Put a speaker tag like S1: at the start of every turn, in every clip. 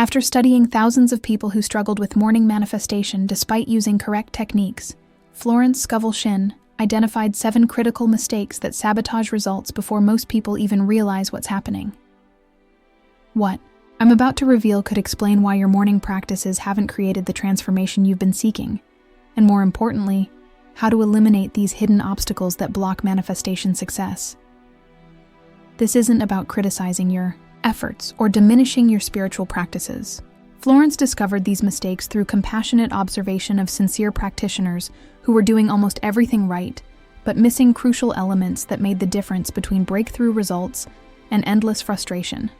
S1: After studying thousands of people who struggled with morning manifestation despite using correct techniques, Florence Scovel Shinn identified 7 critical mistakes that sabotage results before most people even realize what's happening. What I'm about to reveal could explain why your morning practices haven't created the transformation you've been seeking, and more importantly, how to eliminate these hidden obstacles that block manifestation success. This isn't about criticizing your efforts or diminishing your spiritual practices. Florence discovered these mistakes through compassionate observation of sincere practitioners who were doing almost everything right, but missing crucial elements that made the difference between breakthrough results and endless frustration.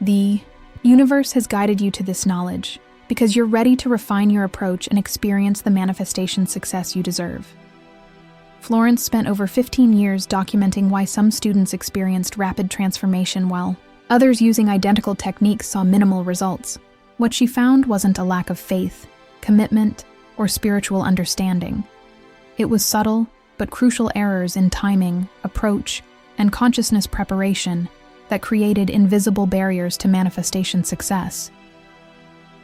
S1: The universe has guided you to this knowledge because you're ready to refine your approach and experience the manifestation success you deserve. Florence spent over 15 years documenting why some students experienced rapid transformation while others using identical techniques saw minimal results. What she found wasn't a lack of faith, commitment, or spiritual understanding. It was subtle but crucial errors in timing, approach, and consciousness preparation that created invisible barriers to manifestation success.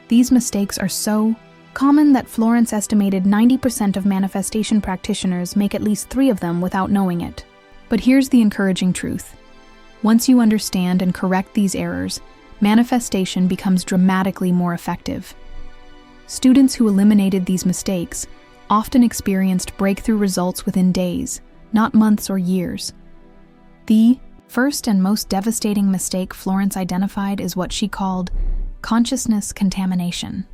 S1: These mistakes are so common that Florence estimated 90% of manifestation practitioners make at least 3 of them without knowing it. But here's the encouraging truth. Once you understand and correct these errors, manifestation becomes dramatically more effective. Students who eliminated these mistakes often experienced breakthrough results within days, not months or years. The first and most devastating mistake Florence identified is what she called consciousness contamination.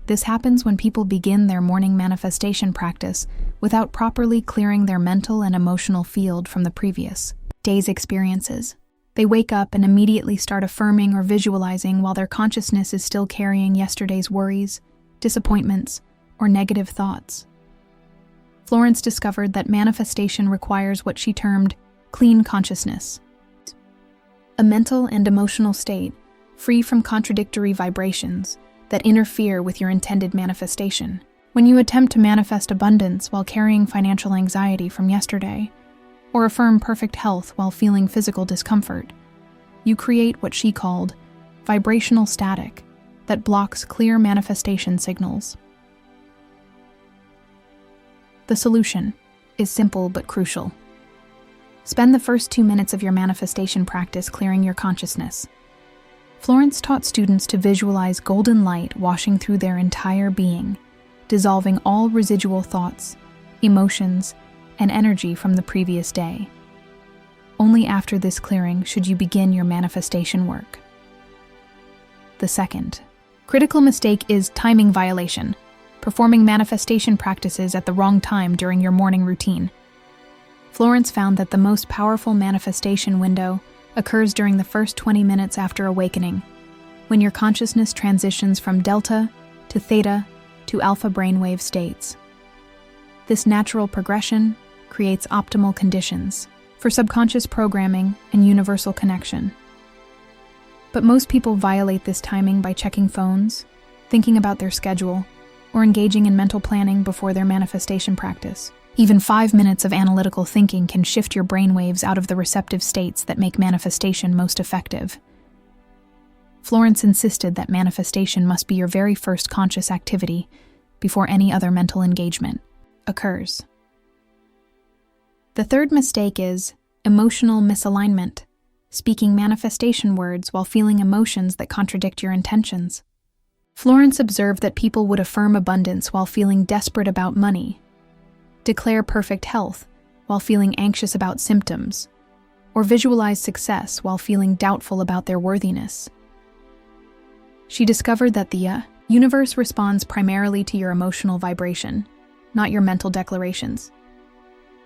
S1: This happens when people begin their morning manifestation practice without properly clearing their mental and emotional field from the previous day's experiences. They wake up and immediately start affirming or visualizing while their consciousness is still carrying yesterday's worries, disappointments, or negative thoughts. Florence discovered that manifestation requires what she termed clean consciousness, a mental and emotional state free from contradictory vibrations that interfere with your intended manifestation. When you attempt to manifest abundance while carrying financial anxiety from yesterday, or affirm perfect health while feeling physical discomfort, you create what she called vibrational static that blocks clear manifestation signals. The solution is simple but crucial. Spend the first 2 minutes of your manifestation practice clearing your consciousness. Florence taught students to visualize golden light washing through their entire being, dissolving all residual thoughts, emotions, and energy from the previous day. Only after this clearing should you begin your manifestation work. The second critical mistake is timing violation, performing manifestation practices at the wrong time during your morning routine. Florence found that the most powerful manifestation window occurs during the first 20 minutes after awakening, when your consciousness transitions from delta to theta to alpha brainwave states. This natural progression creates optimal conditions for subconscious programming and universal connection. But most people violate this timing by checking phones, thinking about their schedule, or engaging in mental planning before their manifestation practice. Even 5 minutes of analytical thinking can shift your brainwaves out of the receptive states that make manifestation most effective. Florence insisted that manifestation must be your very first conscious activity before any other mental engagement occurs. The third mistake is emotional misalignment, speaking manifestation words while feeling emotions that contradict your intentions. Florence observed that people would affirm abundance while feeling desperate about money, declare perfect health while feeling anxious about symptoms, or visualize success while feeling doubtful about their worthiness. She discovered that the universe responds primarily to your emotional vibration, not your mental declarations.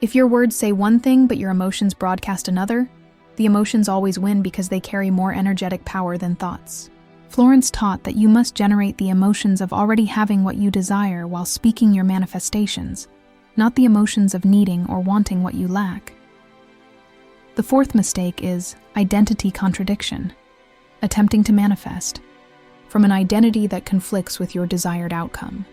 S1: If your words say one thing but your emotions broadcast another, the emotions always win because they carry more energetic power than thoughts. Florence taught that you must generate the emotions of already having what you desire while speaking your manifestations, not the emotions of needing or wanting what you lack. The fourth mistake is identity contradiction, attempting to manifest from an identity that conflicts with your desired outcome.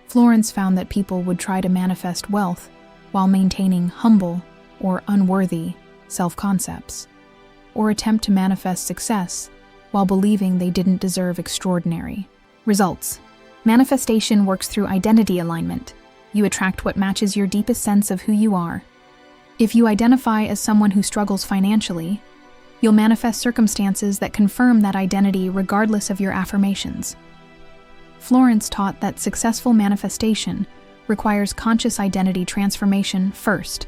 S1: Florence found that people would try to manifest wealth while maintaining humble or unworthy self-concepts, or attempt to manifest success while believing they didn't deserve extraordinary results. Manifestation works through identity alignment. You attract what matches your deepest sense of who you are. If you identify as someone who struggles financially, you'll manifest circumstances that confirm that identity regardless of your affirmations. Florence taught that successful manifestation requires conscious identity transformation first,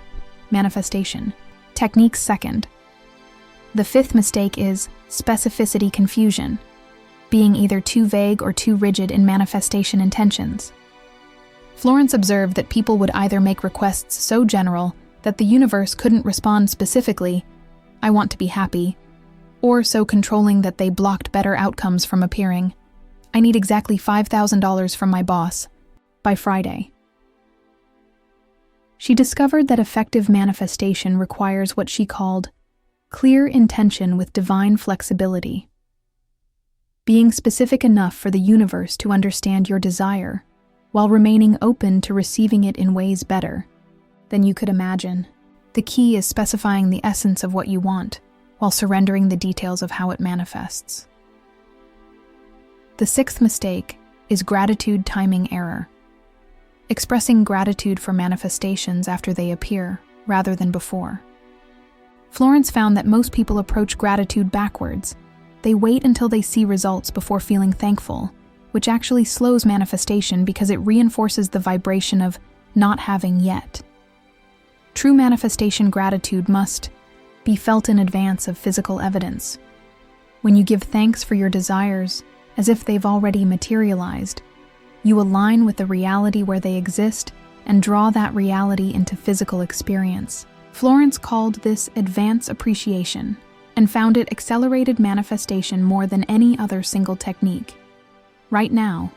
S1: manifestation techniques second. The fifth mistake is specificity confusion, being either too vague or too rigid in manifestation intentions. Florence observed that people would either make requests so general that the universe couldn't respond specifically, "I want to be happy," or so controlling that they blocked better outcomes from appearing, "I need exactly $5,000 from my boss by Friday." She discovered that effective manifestation requires what she called clear intention with divine flexibility. Being specific enough for the universe to understand your desire, while remaining open to receiving it in ways better than you could imagine. The key is specifying the essence of what you want, while surrendering the details of how it manifests. The sixth mistake is gratitude timing error. Expressing gratitude for manifestations after they appear, rather than before. Florence found that most people approach gratitude backwards. They wait until they see results before feeling thankful, which actually slows manifestation because it reinforces the vibration of not having yet. True manifestation gratitude must be felt in advance of physical evidence. When you give thanks for your desires as if they've already materialized, you align with the reality where they exist and draw that reality into physical experience. Florence called this advance appreciation and found it accelerated manifestation more than any other single technique. Right now,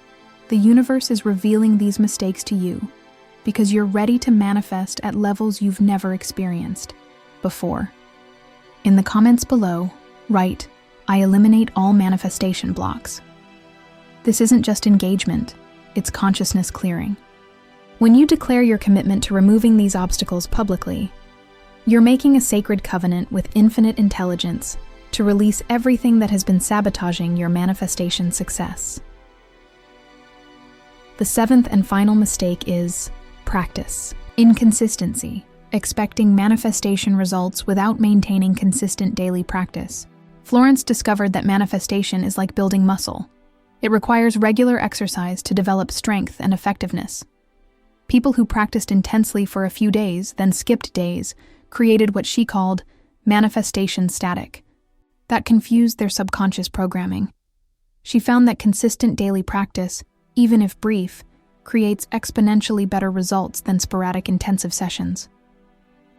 S1: the universe is revealing these mistakes to you because you're ready to manifest at levels you've never experienced before. In the comments below, write, "I eliminate all manifestation blocks." This isn't just engagement, it's consciousness clearing. When you declare your commitment to removing these obstacles publicly, you're making a sacred covenant with infinite intelligence to release everything that has been sabotaging your manifestation success. The seventh and final mistake is practice. Inconsistency. Expecting manifestation results without maintaining consistent daily practice. Florence discovered that manifestation is like building muscle. It requires regular exercise to develop strength and effectiveness. People who practiced intensely for a few days, then skipped days, created what she called manifestation static. That confused their subconscious programming. She found that consistent daily practice, even if brief, creates exponentially better results than sporadic intensive sessions.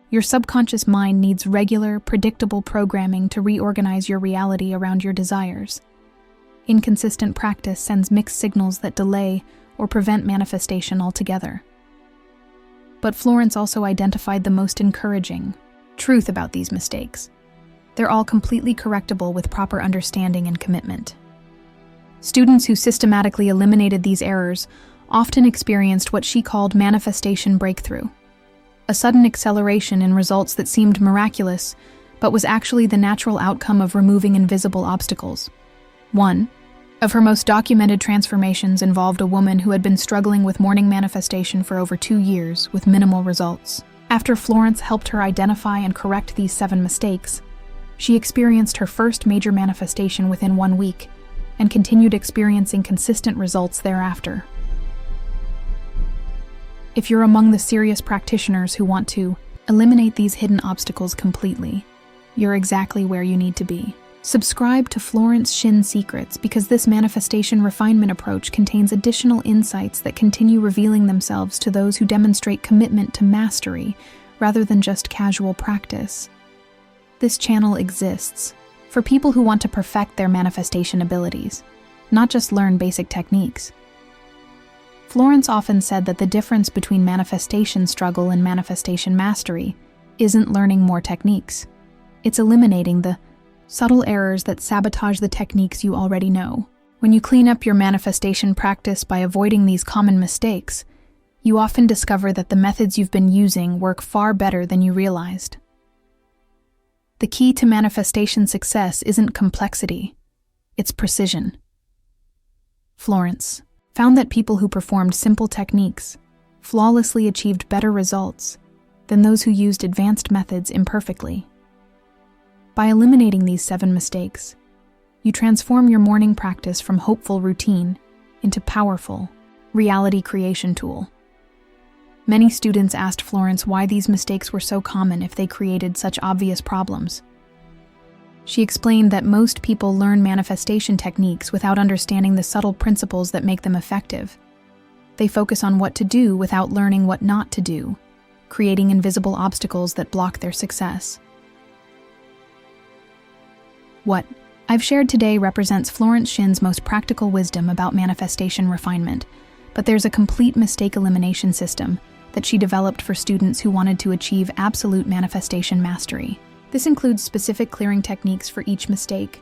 S1: Your subconscious mind needs regular, predictable programming to reorganize your reality around your desires. Inconsistent practice sends mixed signals that delay or prevent manifestation altogether. But Florence also identified the most encouraging truth about these mistakes. They're all completely correctable with proper understanding and commitment. Students who systematically eliminated these errors often experienced what she called manifestation breakthrough, a sudden acceleration in results that seemed miraculous, but was actually the natural outcome of removing invisible obstacles. One of her most documented transformations involved a woman who had been struggling with morning manifestation for over 2 years with minimal results. After Florence helped her identify and correct these 7 mistakes, she experienced her first major manifestation within 1 week and continued experiencing consistent results thereafter. If you're among the serious practitioners who want to eliminate these hidden obstacles completely, you're exactly where you need to be. Subscribe to Florence Shinn Secrets because this manifestation refinement approach contains additional insights that continue revealing themselves to those who demonstrate commitment to mastery rather than just casual practice. This channel exists for people who want to perfect their manifestation abilities, not just learn basic techniques. Florence often said that the difference between manifestation struggle and manifestation mastery isn't learning more techniques. It's eliminating the subtle errors that sabotage the techniques you already know. When you clean up your manifestation practice by avoiding these common mistakes, you often discover that the methods you've been using work far better than you realized. The key to manifestation success isn't complexity, its precision. Florence found that people who performed simple techniques flawlessly achieved better results than those who used advanced methods imperfectly. By eliminating these 7 mistakes, you transform your morning practice from hopeful routine into powerful reality creation tool. Many students asked Florence why these mistakes were so common if they created such obvious problems. She explained that most people learn manifestation techniques without understanding the subtle principles that make them effective. They focus on what to do without learning what not to do, creating invisible obstacles that block their success. What I've shared today represents Florence Shinn's most practical wisdom about manifestation refinement, but there's a complete mistake elimination system that she developed for students who wanted to achieve absolute manifestation mastery. This includes specific clearing techniques for each mistake,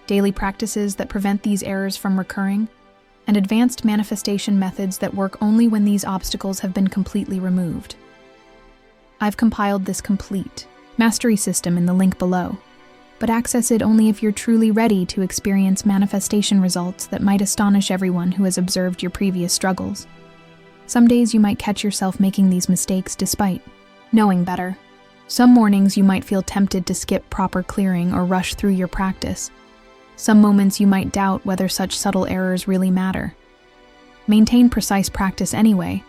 S1: daily practices that prevent these errors from recurring, and advanced manifestation methods that work only when these obstacles have been completely removed. I've compiled this complete mastery system in the link below, but access it only if you're truly ready to experience manifestation results that might astonish everyone who has observed your previous struggles. Some days you might catch yourself making these mistakes despite knowing better. Some mornings you might feel tempted to skip proper clearing or rush through your practice. Some moments you might doubt whether such subtle errors really matter. Maintain precise practice anyway,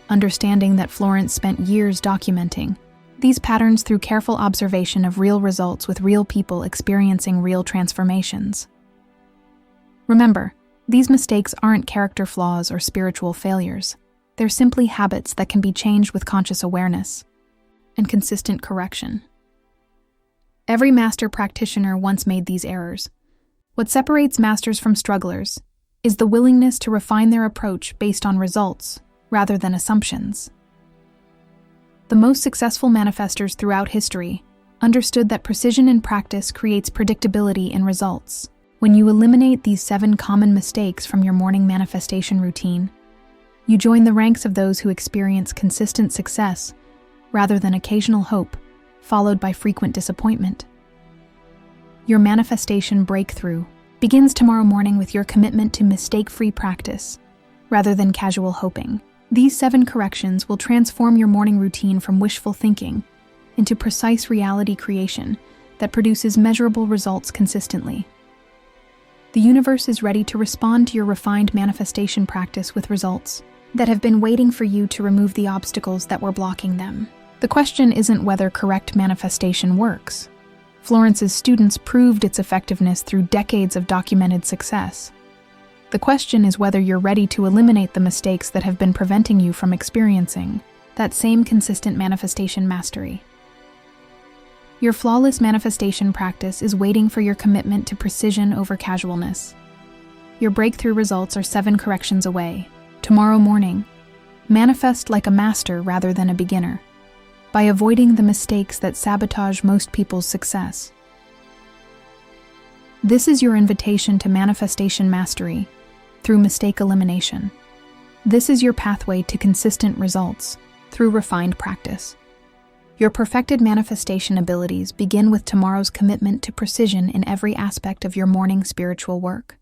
S1: understanding that Florence spent years documenting these patterns through careful observation of real results with real people experiencing real transformations. Remember, these mistakes aren't character flaws or spiritual failures. They're simply habits that can be changed with conscious awareness and consistent correction. Every master practitioner once made these errors. What separates masters from strugglers is the willingness to refine their approach based on results rather than assumptions. The most successful manifestors throughout history understood that precision in practice creates predictability in results. When you eliminate these 7 common mistakes from your morning manifestation routine, you join the ranks of those who experience consistent success rather than occasional hope, followed by frequent disappointment. Your manifestation breakthrough begins tomorrow morning with your commitment to mistake-free practice rather than casual hoping. These 7 corrections will transform your morning routine from wishful thinking into precise reality creation that produces measurable results consistently. The universe is ready to respond to your refined manifestation practice with results that have been waiting for you to remove the obstacles that were blocking them. The question isn't whether correct manifestation works. Florence's students proved its effectiveness through decades of documented success. The question is whether you're ready to eliminate the mistakes that have been preventing you from experiencing that same consistent manifestation mastery. Your flawless manifestation practice is waiting for your commitment to precision over casualness. Your breakthrough results are 7 corrections away. Tomorrow morning, manifest like a master rather than a beginner, by avoiding the mistakes that sabotage most people's success. This is your invitation to manifestation mastery through mistake elimination. This is your pathway to consistent results through refined practice. Your perfected manifestation abilities begin with tomorrow's commitment to precision in every aspect of your morning spiritual work.